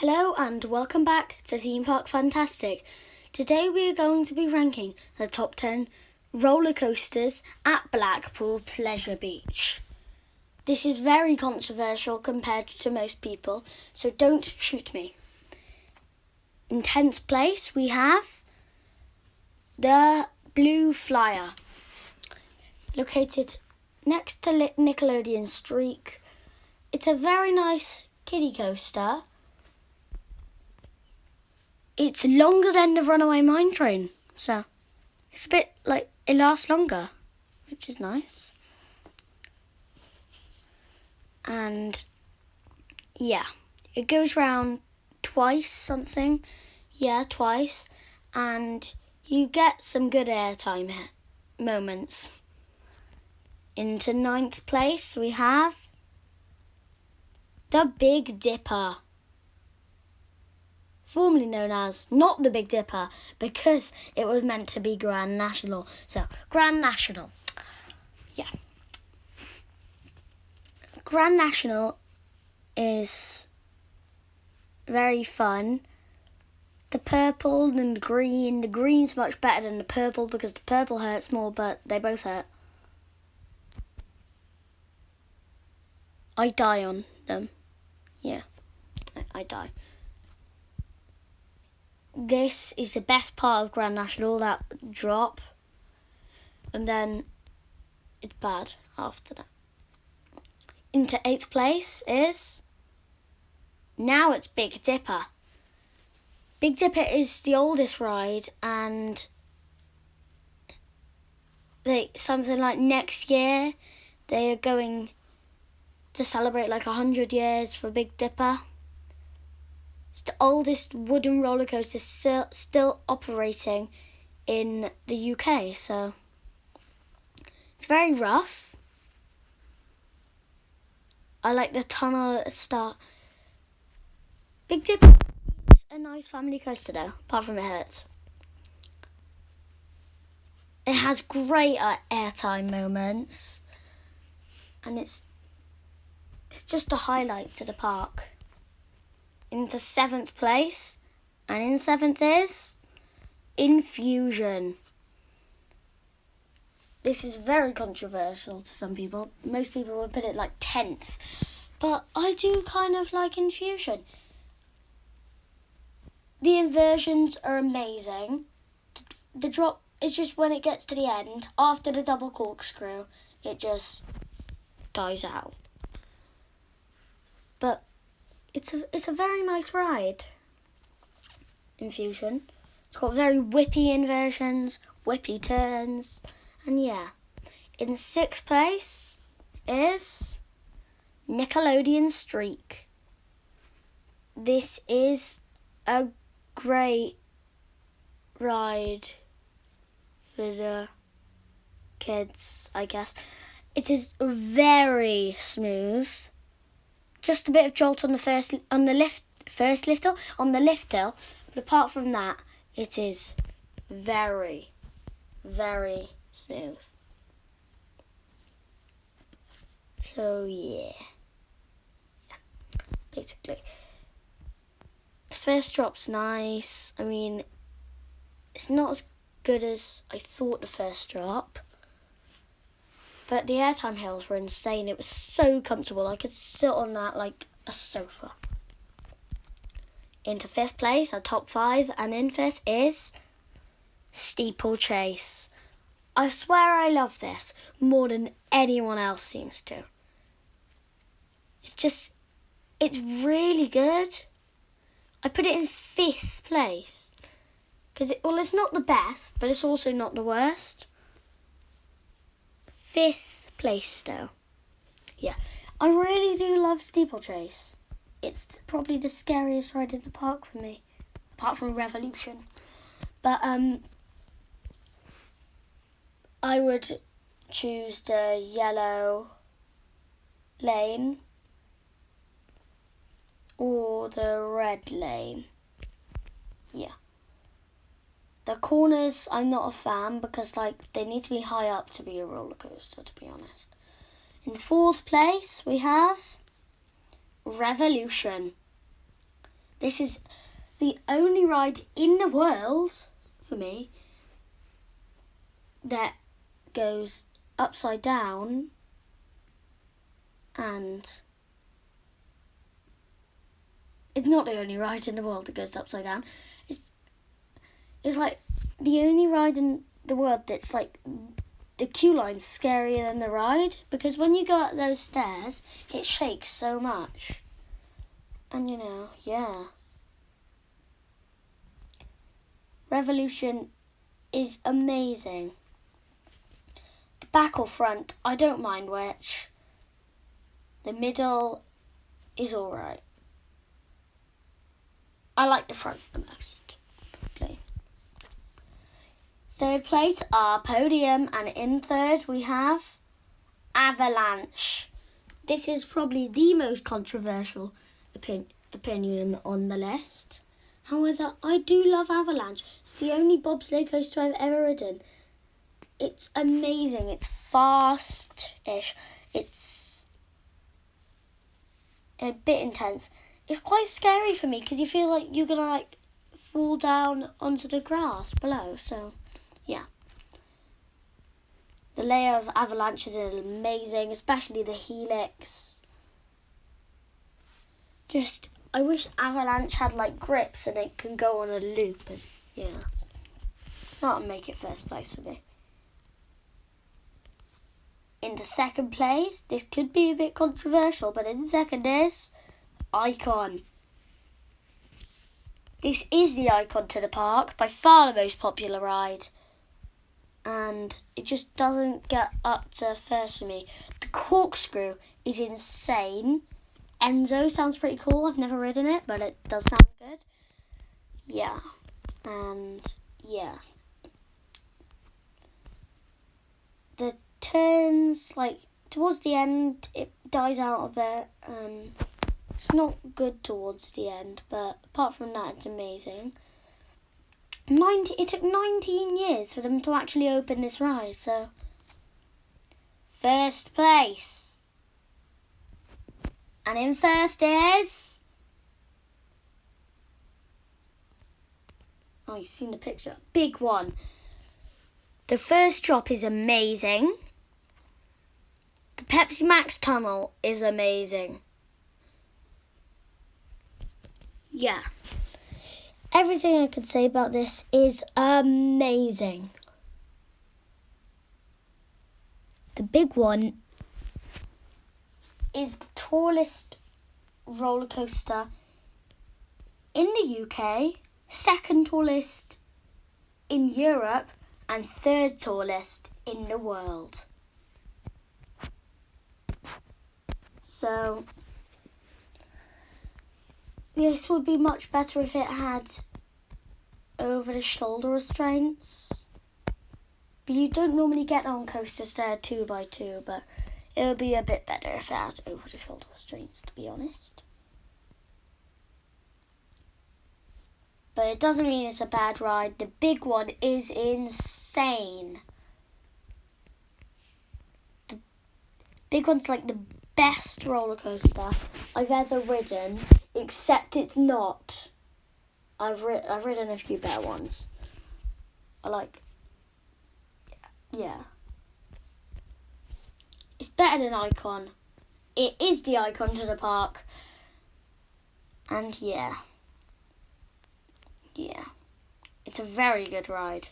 Hello and welcome back to Theme Park Fantastic. Today we are going to be ranking the top 10 roller coasters at Blackpool Pleasure Beach. This is very controversial compared to most people, so don't shoot me. In 10th place we have the Blue Flyer, located next to Nickelodeon Streak. It's a very nice kiddie coaster. It's longer than the Runaway Mine Train, so it's a bit like it lasts longer, which is nice. And yeah, it goes round twice, and you get some good airtime moments. Into 9th place we have the Big Dipper, formerly known as not the Big Dipper because it was meant to be Grand National. So, Grand National. Yeah. Grand National is very fun. The purple and the green's much better than the purple because the purple hurts more, but they both hurt. I die on them. Yeah, I die. This is the best part of Grand National, that drop. And then it's bad after that. Into 8th place is... now it's Big Dipper. Big Dipper is the oldest ride, and something like next year they are going to celebrate like 100 years for Big Dipper. It's the oldest wooden roller coaster still operating in the UK, so it's very rough. I like the tunnel at the start. Big Dipper is a nice family coaster though, apart from it hurts. It has great airtime moments, and it's just a highlight to the park. Into 7th place, and in 7th is Infusion. This is very controversial to some people. Most people would put it like 10th, but I do kind of like Infusion. The inversions are amazing. The drop is just when it gets to the end, after the double corkscrew, it just dies out. But it's a very nice ride, Infusion. It's got very whippy inversions, whippy turns, and yeah. In 6th place is Nickelodeon Streak. This is a great ride for the kids, I guess. It is very smooth. Just a bit of jolt on the first lift hill, but apart from that, it is very, very smooth. So yeah, basically, the first drop's nice. I mean, it's not as good as I thought the first drop. But the airtime hills were insane. It was so comfortable. I could sit on that like a sofa. Into 5th place, our top 5, and in 5th is Steeplechase. I swear I love this more than anyone else seems to. It's really good. I put it in 5th place. Because it's not the best, but it's also not the worst. 5th place though. Yeah, I really do love Steeplechase. It's probably the scariest ride in the park for me, apart from Revolution. But I would choose the yellow lane or the red lane. Yeah. The corners, I'm not a fan because they need to be high up to be a roller coaster, to be honest. In 4th place, we have Revolution. This is the only ride in the world, for me, that goes upside down and it's not the only ride in the world that goes upside down. It's like the only ride in the world that's like the queue line's scarier than the ride, because when you go up those stairs, it shakes so much. And yeah. Revolution is amazing. The back or front, I don't mind which. The middle is alright. I like the front the most. Okay. Third place, our podium, and in third we have Avalanche. This is probably the most controversial opinion on the list. However, I do love Avalanche. It's the only bobsleigh coaster I've ever ridden. It's amazing. It's fast-ish. It's a bit intense. It's quite scary for me because you feel like you're going to fall down onto the grass below. So, yeah. The layer of Avalanche is amazing, especially the helix. I wish Avalanche had grips and it can go on a loop and that'll make it first place for me. Into second place, this could be a bit controversial, but in second is Icon. This is the Icon to the park, by far the most popular ride. And it just doesn't get up to first for me. The corkscrew is insane. Enzo sounds pretty cool. I've never ridden it, but it does sound good. Yeah. And yeah. The turns, towards the end, it dies out a bit. And it's not good towards the end, but apart from that, it's amazing. It took 19 years for them to actually open this ride, so first place. And in first is... Oh, you've seen the picture. Big one. The first drop is amazing. The Pepsi Max tunnel is amazing. Yeah. Everything I could say about this is amazing. The big one is the tallest roller coaster in the UK, second tallest in Europe, and third tallest in the world. So this would be much better if it had over-the-shoulder restraints. But you don't normally get on coasters that are 2x2, but it would be a bit better if it had over-the-shoulder restraints, to be honest. But it doesn't mean it's a bad ride. The big one is insane. The big one's the best roller coaster I've ever ridden, except it's not. I've ridden a few better ones. Yeah. It's better than Icon. It is the Icon to the park. And yeah. It's a very good ride.